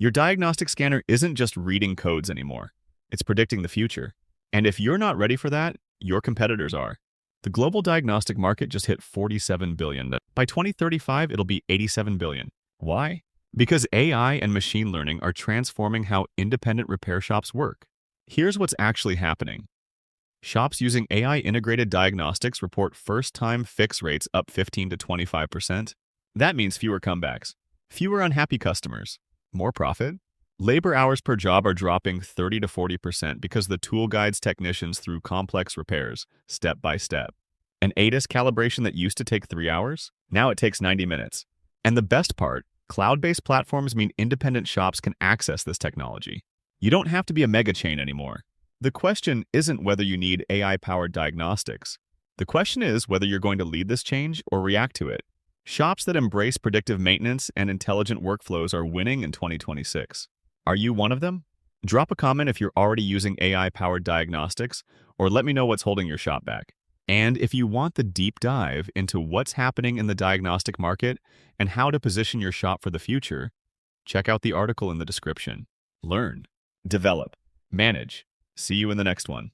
Your diagnostic scanner isn't just reading codes anymore. It's predicting the future. And if you're not ready for that, your competitors are. The global diagnostic market just hit $47 billion. By 2035, it'll be $87 billion. Why? Because AI and machine learning are transforming how independent repair shops work. Here's what's actually happening. Shops using AI-integrated diagnostics report first-time fix rates up 15 to 25%. That means fewer comebacks, fewer unhappy customers, more profit. Labor hours per job are dropping 30 to 40% because the tool guides technicians through complex repairs, step by step. An ADAS calibration that used to take 3 hours, now it takes 90 minutes. And the best part, cloud-based platforms mean independent shops can access this technology. You don't have to be a mega chain anymore. The question isn't whether you need AI-powered diagnostics. The question is whether you're going to lead this change or react to it. Shops that embrace predictive maintenance and intelligent workflows are winning in 2026. Are you one of them? Drop a comment if you're already using AI-powered diagnostics, or let me know what's holding your shop back. And if you want the deep dive into what's happening in the diagnostic market and how to position your shop for the future, check out the article in the description. Learn, develop, manage. See you in the next one.